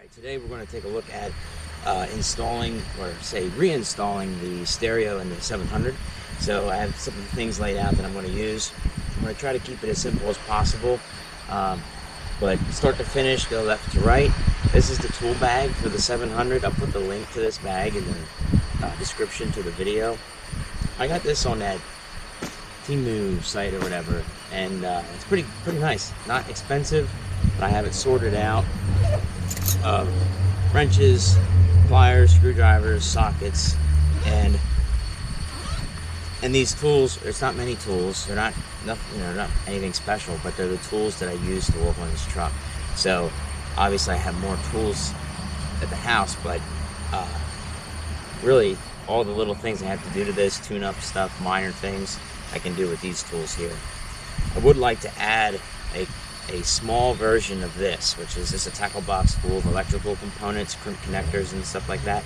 Alright, today we're going to take a look at installing, or say reinstalling, the stereo in the 700. So I have some of the things laid out that I'm going to use. I'm going to try to keep it as simple as possible, but start to finish, go left to right. This is the tool bag for the 700. I'll put the link to this bag in the description to the video. I got this on that Temu site or whatever, and it's pretty nice. Not expensive, but I have it sorted out. Wrenches, pliers, screwdrivers, sockets, and these tools. There's not many tools. They're not not anything special, but they're the tools that I use to work on this truck. So obviously I have more tools at the house, but really all the little things I have to do to this, tune up stuff, minor things, I can do with these tools here. I would like to add a small version of this, which is just a tackle box full of electrical components, crimp connectors and stuff like that.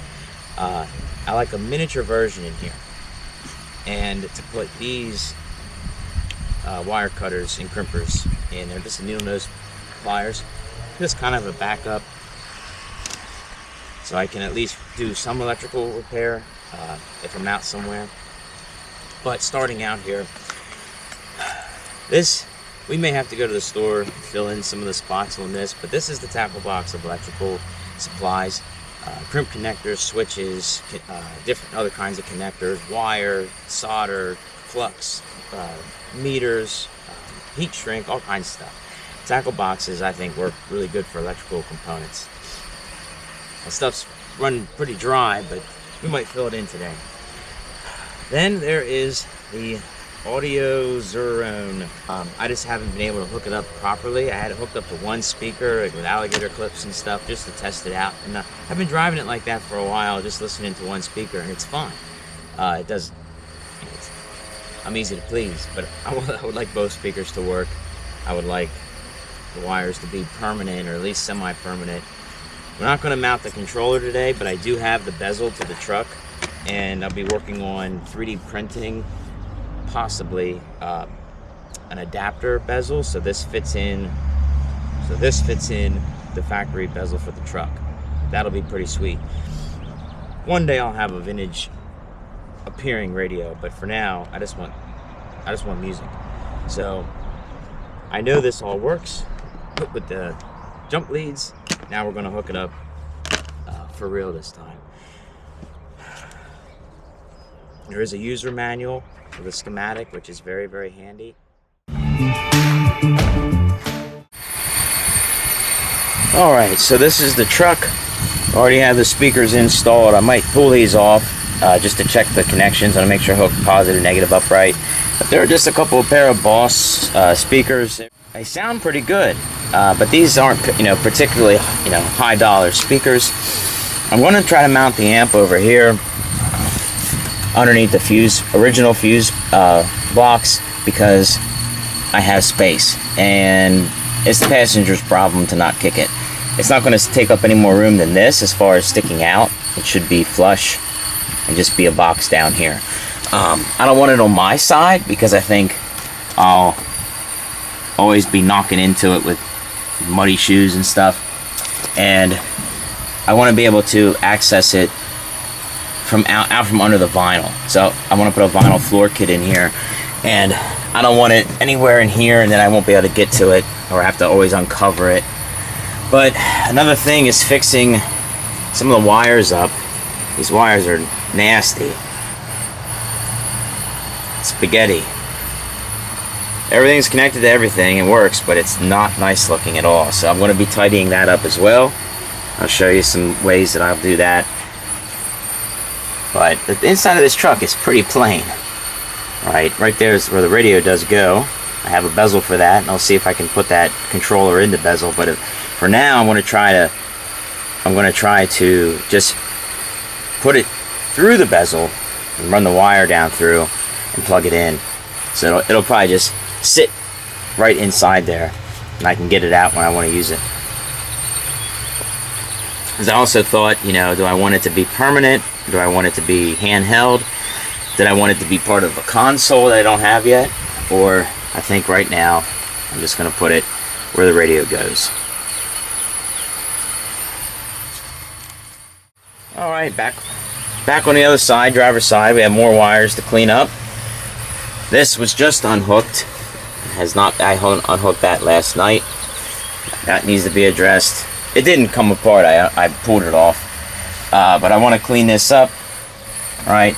I like a miniature version in here, and to put these wire cutters and crimpers in there. Just a needle nose pliers, just kind of a backup, so I can at least do some electrical repair if I'm out somewhere. But starting out here, we may have to go to the store, fill in some of the spots on this, but this is the tackle box of electrical supplies, crimp connectors, switches, different other kinds of connectors, wire, solder, flux, meters, heat shrink, all kinds of stuff. Tackle boxes, I think, work really good for electrical components. The stuff's run pretty dry, but we might fill it in today. Then there is the Audio Zone. I just haven't been able to hook it up properly. I had it hooked up to one speaker with alligator clips and stuff just to test it out, and I've been driving it like that for a while, just listening to one speaker, and it's fine. I'm easy to please, but I would like both speakers to work. I would like the wires to be permanent, or at least semi-permanent. We're not going to mount the controller today, but I do have the bezel to the truck, and I'll be working on 3D printing possibly an adapter bezel, so this fits in the factory bezel for the truck. That'll be pretty sweet. One day I'll have a vintage appearing radio, but for now I just want music. So I know this all works with the jump leads. Now we're going to hook it up for real this time. There is a user manual with a schematic, which is very handy. Alright, so this is the truck. Already have the speakers installed. I might pull these off just to check the connections and make sure I hook positive, negative, upright. But there are just a couple of pair of Boss speakers. They sound pretty good, but these aren't particularly high dollar speakers. I'm going to try to mount the amp over here underneath the original fuse box, because I have space, and it's the passenger's problem to not kick it. It's not going to take up any more room than this as far as sticking out. It should be flush and just be a box down here. I don't want it on my side, because I think I'll always be knocking into it with muddy shoes and stuff, and I want to be able to access it from out from under the vinyl. So I want to put a vinyl floor kit in here, and I don't want it anywhere in here and then I won't be able to get to it, or have to always uncover it. But another thing is fixing some of the wires up. These wires are nasty. Spaghetti. Everything's connected to everything, it works, but it's not nice looking at all. So I'm going to be tidying that up as well. I'll show you some ways that I'll do that. But the inside of this truck is pretty plain. Right there is where the radio does go. I have a bezel for that, and I'll see if I can put that controller in the bezel. But for now, I'm going to try to just put it through the bezel and run the wire down through and plug it in. So it'll probably just sit right inside there, and I can get it out when I want to use it. Because I also thought, do I want it to be permanent? Do I want it to be handheld? Did I want it to be part of a console that I don't have yet? Or I think right now I'm just going to put it where the radio goes. All right, back on the other side, driver's side. We have more wires to clean up. This was just unhooked. I unhooked that last night. That needs to be addressed. It didn't come apart. I pulled it off. But I want to clean this up. All right.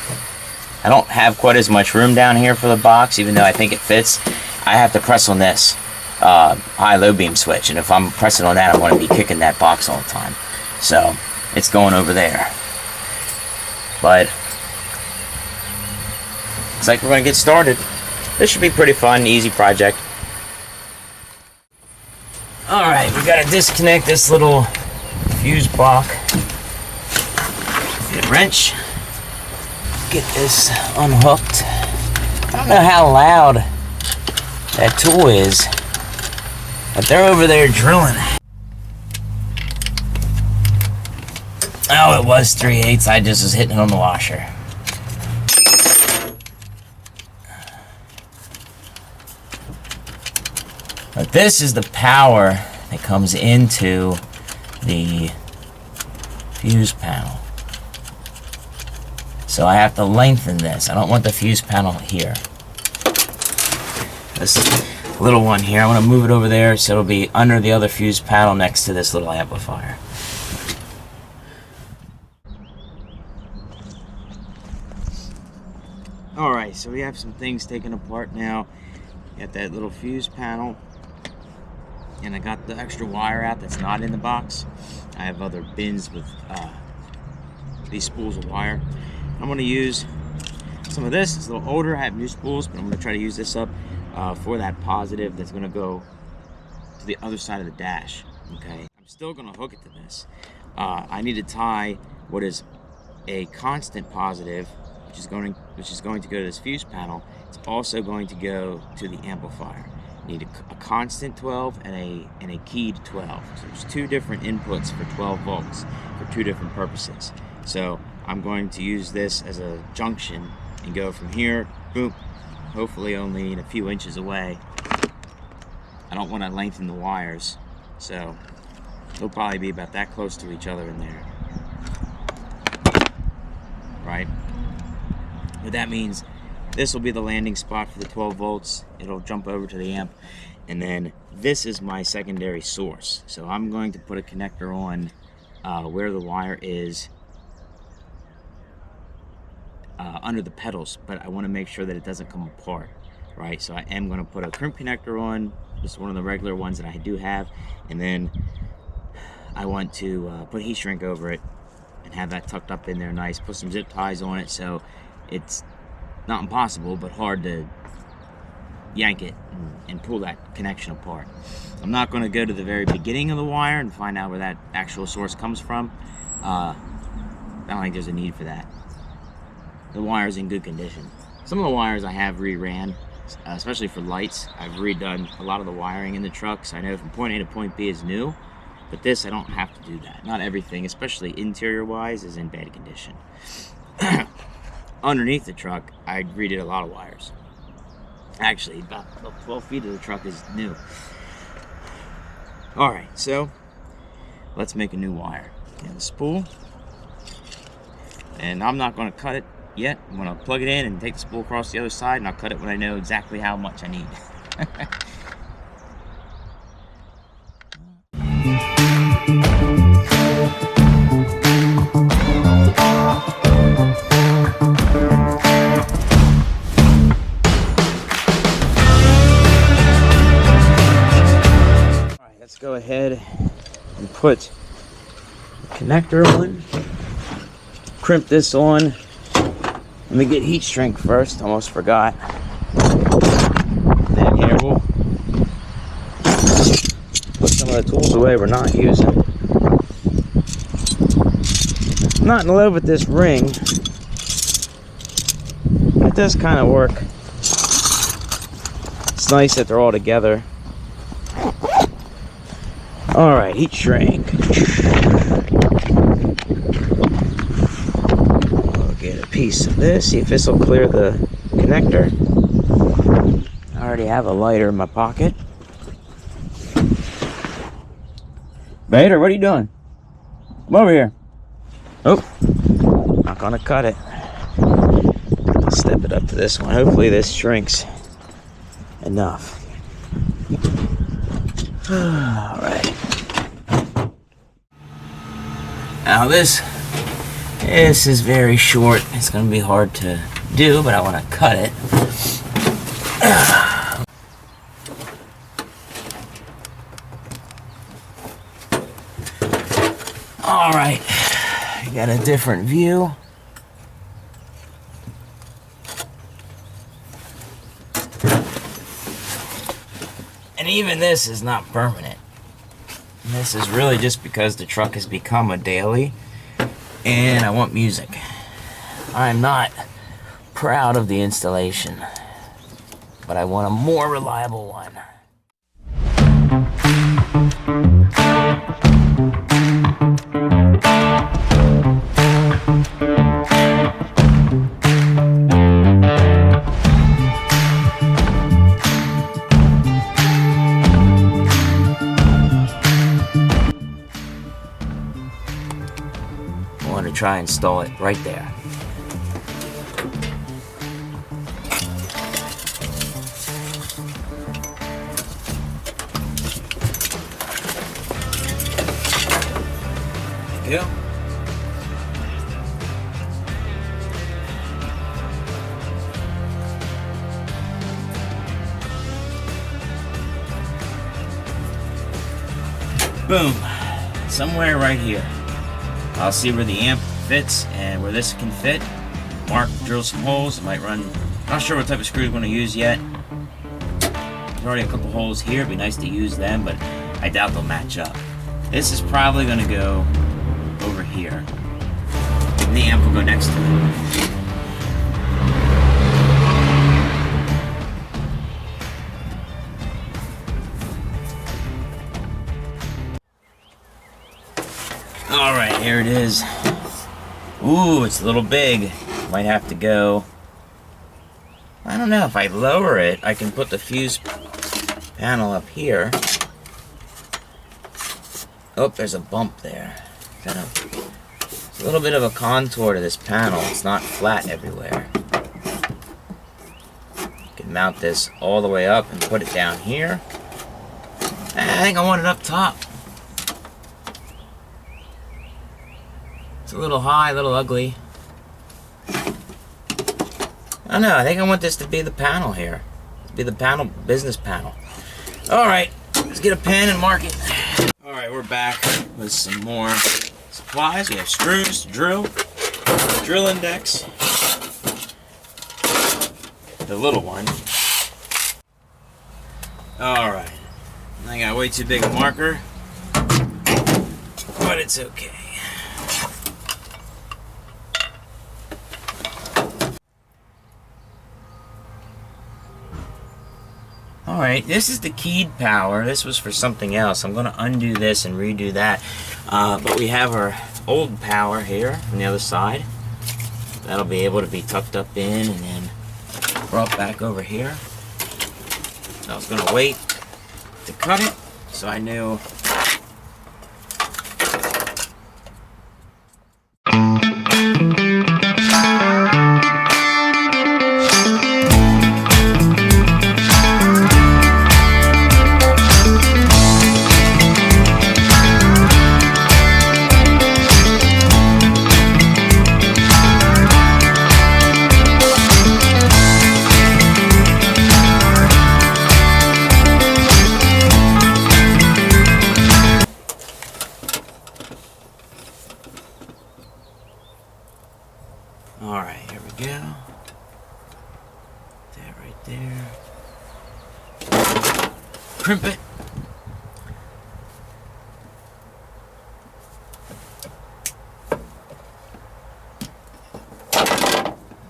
I don't have quite as much room down here for the box, even though I think it fits. I have to press on this high-low beam switch, and if I'm pressing on that, I want to be kicking that box all the time. So it's going over there. But looks like we're going to get started. This should be pretty fun, easy project. All right, we got to disconnect this little fuse block. Get a wrench. Get this unhooked. I don't know how loud that tool is, but they're over there drilling. Oh, it was 3/8. I just was hitting it on the washer. But this is the power that comes into the fuse panel. So I have to lengthen this. I don't want the fuse panel here. This little one here, I want to move it over there so it'll be under the other fuse panel next to this little amplifier. Alright, so we have some things taken apart now. Got that little fuse panel. And I got the extra wire out that's not in the box. I have other bins with these spools of wire. I'm going to use some of this. It's a little older. I have new spools, but I'm going to try to use this up for that positive that's going to go to the other side of the dash. Okay, I'm still going to hook it to this. I need to tie what is a constant positive, which is going to go to this fuse panel. It's also going to go to the amplifier. You need a constant 12 and a keyed 12. So there's two different inputs for 12 volts for two different purposes. So I'm going to use this as a junction and go from here, boom, hopefully only a few inches away. I don't want to lengthen the wires, so they'll probably be about that close to each other in there, right? But that means this will be the landing spot for the 12 volts. It'll jump over to the amp, and then this is my secondary source. So I'm going to put a connector on where the wire is under the pedals, but I want to make sure that it doesn't come apart, right? So I am going to put a crimp connector on, just one of the regular ones that I do have, and then I want to put heat shrink over it and have that tucked up in there nice, put some zip ties on it so it's not impossible, but hard to yank it and pull that connection apart. I'm not going to go to the very beginning of the wire and find out where that actual source comes from. I don't think there's a need for that. The wire's in good condition. Some of the wires I have reran, especially for lights. I've redone a lot of the wiring in the trucks. I know from point A to point B is new, but this I don't have to do that. Not everything, especially interior wise, is in bad condition. Underneath the truck, I redid a lot of wires. Actually, about 12 feet of the truck is new. Alright, so let's make a new wire. Get the spool. And I'm not going to cut it yet. I'm going to plug it in and take the spool across the other side, and I'll cut it when I know exactly how much I need. Alright, let's go ahead and put the connector on. Crimp this on. Let me get heat shrink first, almost forgot. Then here we'll put some of the tools away we're not using. I'm not in love with this ring. It does kind of work. It's nice that they're all together. Alright, heat shrink. Get a piece of this, see if this will clear the connector. I already have a lighter in my pocket. Vader, what are you doing? Come over here. Oh, not gonna cut it. Step it up to this one. Hopefully this shrinks enough. All right. Now this is very short. It's gonna be hard to do, but I want to cut it. All right, you got a different view. And even this is not permanent. This is really just because the truck has become a daily and I want music. I'm not proud of the installation, but I want a more reliable one. I want to try and install it right there. There you go. Boom. Somewhere right here. I'll see where the amp fits and where this can fit. Mark, drill some holes. I might run, not sure what type of screws I'm going to use yet. There's already a couple holes here. It'd be nice to use them, but I doubt they'll match up. This is probably going to go over here. And the amp will go next to it. Alright, here it is. Ooh, it's a little big. Might have to go. I don't know, if I lower it, I can put the fuse panel up here. Oh, there's a bump there. It's a little bit of a contour to this panel. It's not flat everywhere. You can mount this all the way up and put it down here. I think I want it up top. It's a little high, a little ugly. I don't know, I think I want this to be the panel here. To be the panel, business panel. Alright, let's get a pen and mark it. Alright, we're back with some more supplies. We have screws, drill index, the little one. Alright, I got way too big a marker, but it's okay. Alright, this is the keyed power. This was for something else. I'm going to undo this and redo that. But we have our old power here from the other side. That'll be able to be tucked up in and then brought back over here. I was going to wait to cut it, so I knew. Alright, here we go. That right there. Crimp it.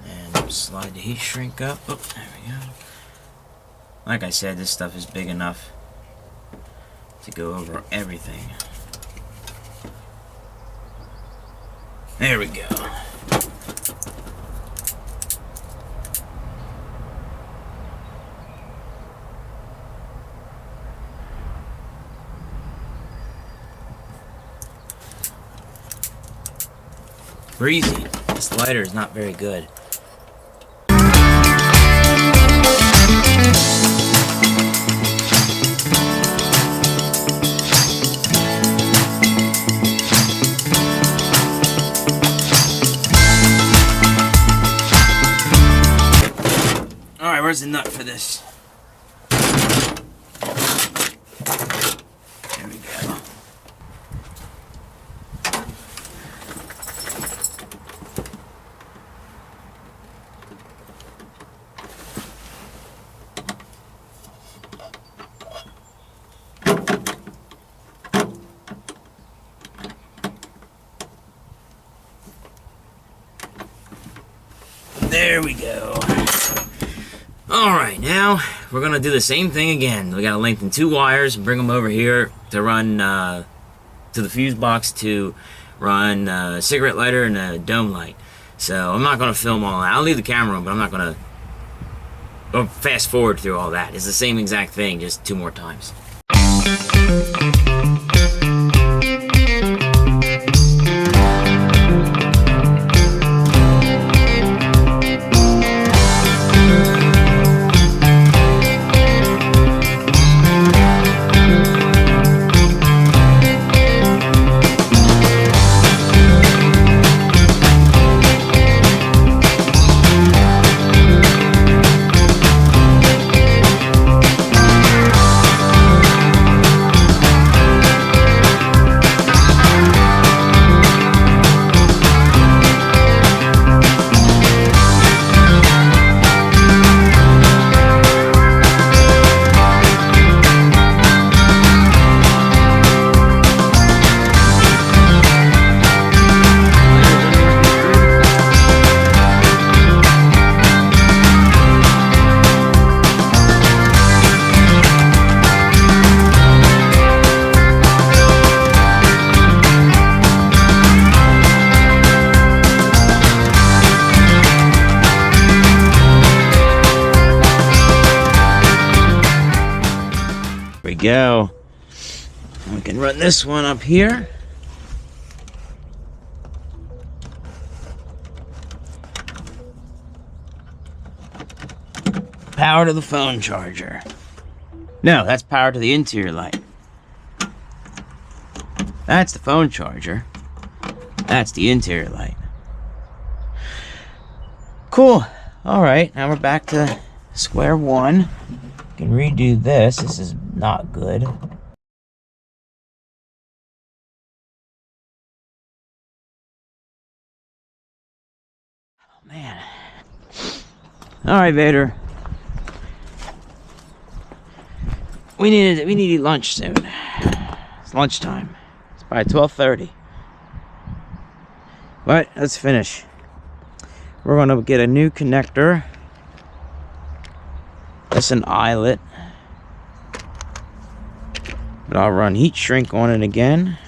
And slide the heat shrink up. Oh, there we go. Like I said, this stuff is big enough to go over everything. There we go. breezy. This lighter is not very good. Alright, where's the nut for this? There we go. There we go. Alright, now we're going to do the same thing again. We got to lengthen 2 wires and bring them over here to run to the fuse box to run a cigarette lighter and a dome light. So I'm not going to film all that. I'll leave the camera on, but I'm not going to fast forward through all that. It's the same exact thing, just 2 more times. Go. We can run this one up here. Power to the phone charger. No, that's power to the interior light. That's the phone charger. That's the interior light. Cool. Alright, now we're back to square one. Can redo this. This is not good. Oh, man. Alright, Vader. We need to eat lunch soon. It's lunchtime. It's by 12:30. But let's finish. We're gonna get a new connector. That's an eyelet. But I'll run heat shrink on it again.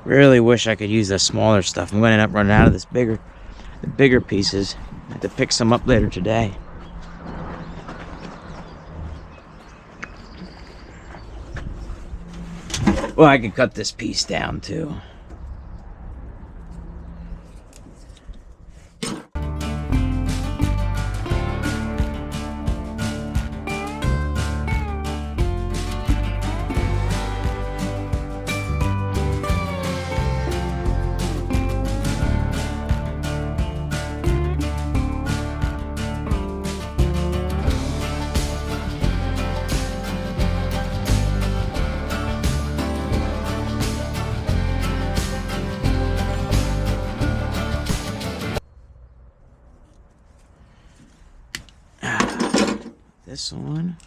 Really wish I could use the smaller stuff. I'm going to end up running out of the bigger pieces. I have to pick some up later today. Well, I could cut this piece down too. This one.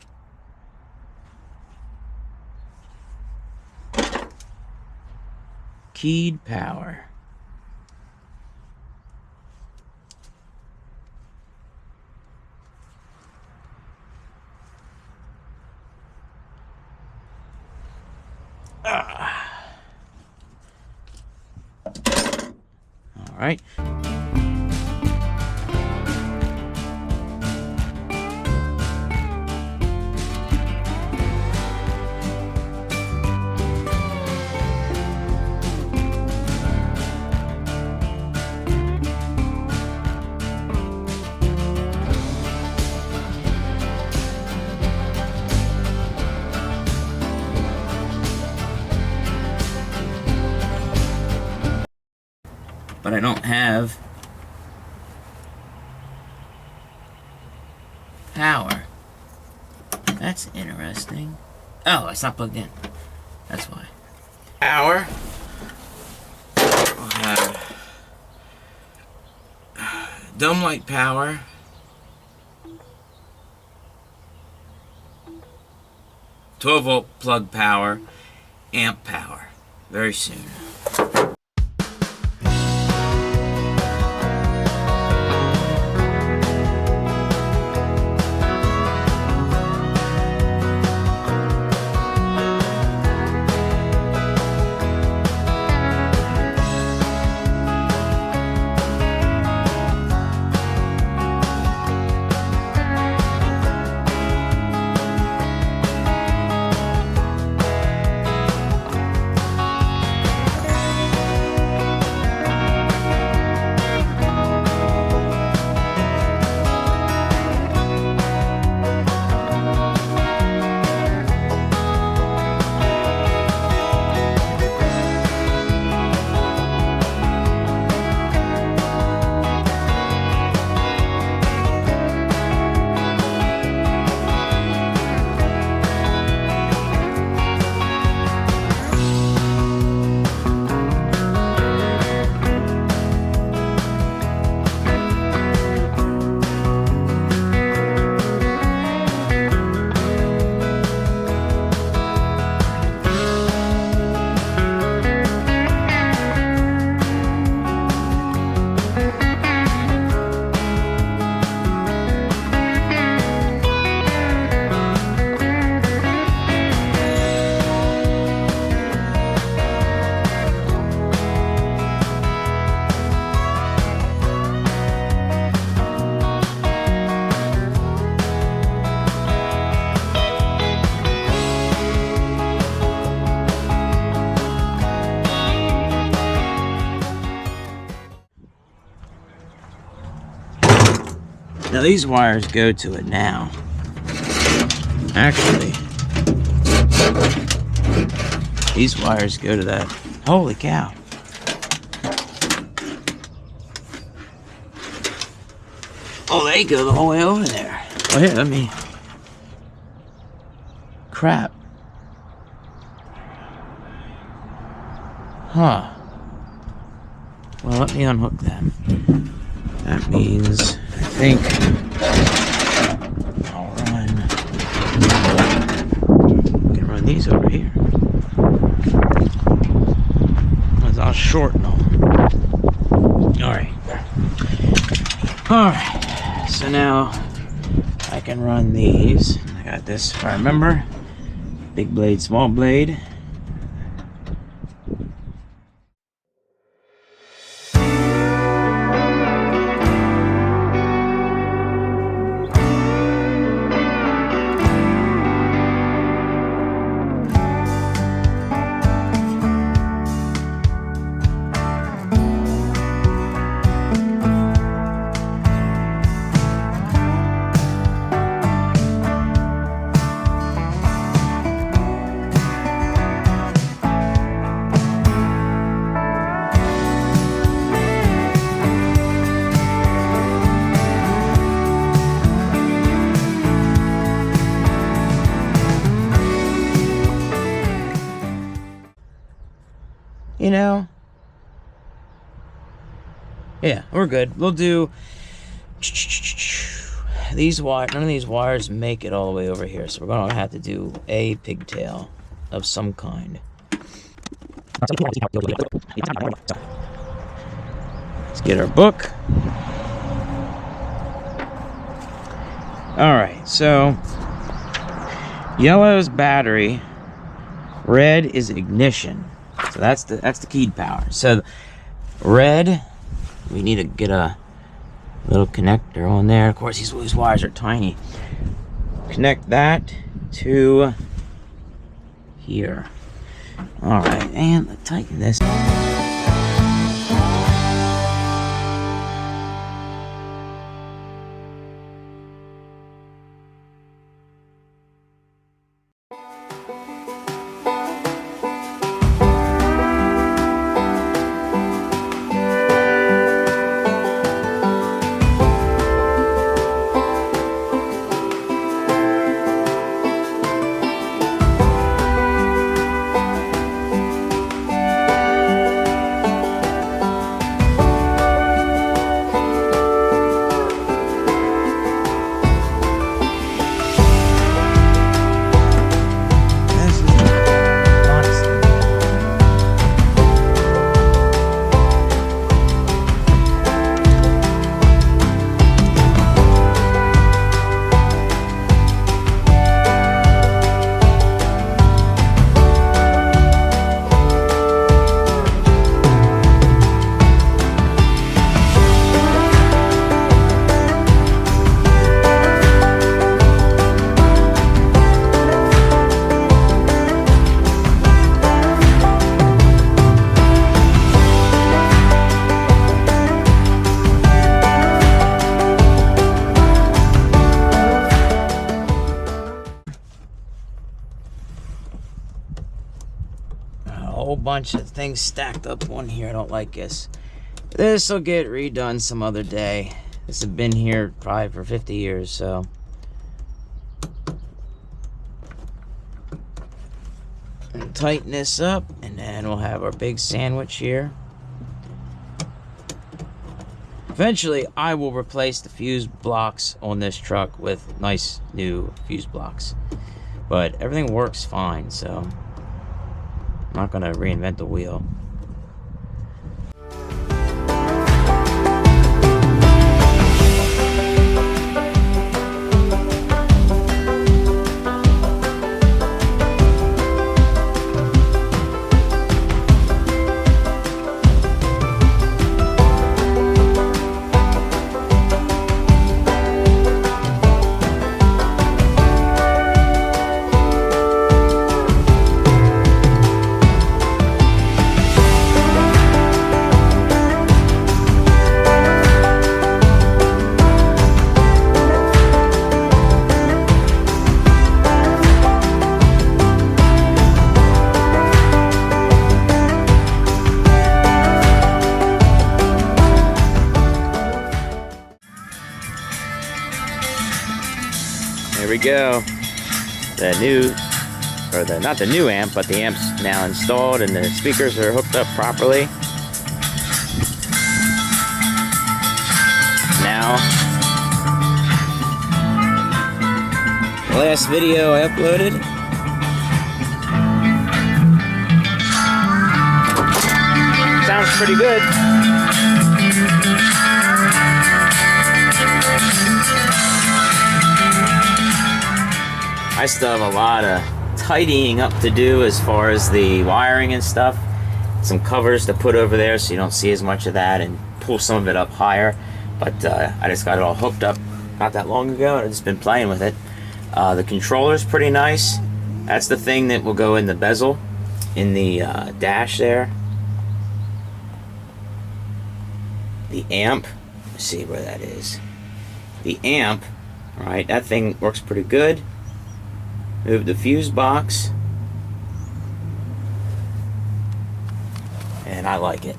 Keyed power. All right. but I don't have power. That's interesting. Oh, it's not plugged in. That's why. Power. We'll have dome light power. 12-volt plug power. Amp power. Very soon. Now these wires go to it now. Actually, these wires go to that. Holy cow. Oh, they go the whole way over there. Oh, here, let me. Crap. Huh. Well, let me unhook them. That means, I think, I'll run. I can run these over here. I'll shorten them. Alright. Alright. So now I can run these. I got this, if I remember. Big blade, small blade. You know, yeah, we're good. We'll do these wires. None of these wires make it all the way over here, so we're gonna have to do a pigtail of some kind. Let's get our book. All right, so yellow is battery, red is ignition. So that's the keyed power. So red, we need to get a little connector on there. Of course, these wires are tiny. Connect that to here. All right, and let's tighten this. bunch of things stacked up on here. I don't like this. This will get redone some other day. This has been here probably for 50 years, so. And tighten this up, and then we'll have our big sandwich here. Eventually, I will replace the fuse blocks on this truck with nice new fuse blocks. But everything works fine, so I'm not gonna reinvent the wheel. There we go. The new, or the, not the new amp, but the amp's now installed and the speakers are hooked up properly. Now, last video I uploaded. Sounds pretty good. I still have a lot of tidying up to do as far as the wiring and stuff. Some covers to put over there so you don't see as much of that, and pull some of it up higher. But I just got it all hooked up not that long ago, and I've just been playing with it. The controller's pretty nice. That's the thing that will go in the bezel, in the dash there. The amp, let's see where that is. The amp, alright, that thing works pretty good. Move the fuse box, and I like it.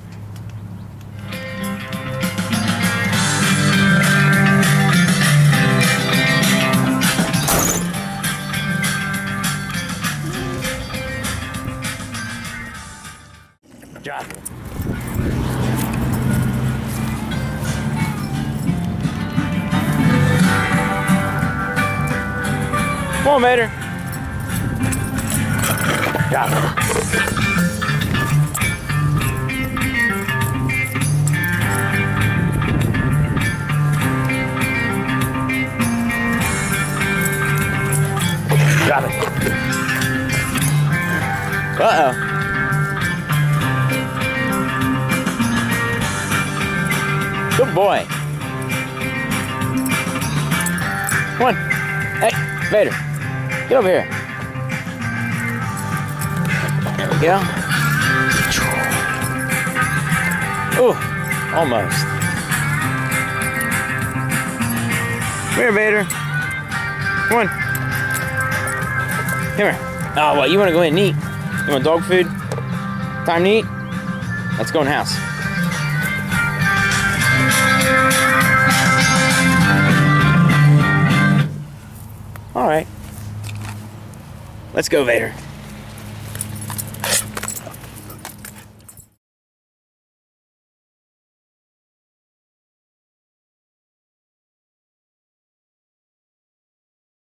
Drop it. Come on, Vader. Drop it. Drop it. Uh-oh. Good boy. Come on. Hey, Vader. Get over here. There we go. Ooh, almost. Come here, Vader. Come on. Come here. Oh, what? You want to go in and eat? You want dog food? Time to eat? Let's go in the house. All right. Let's go, Vader.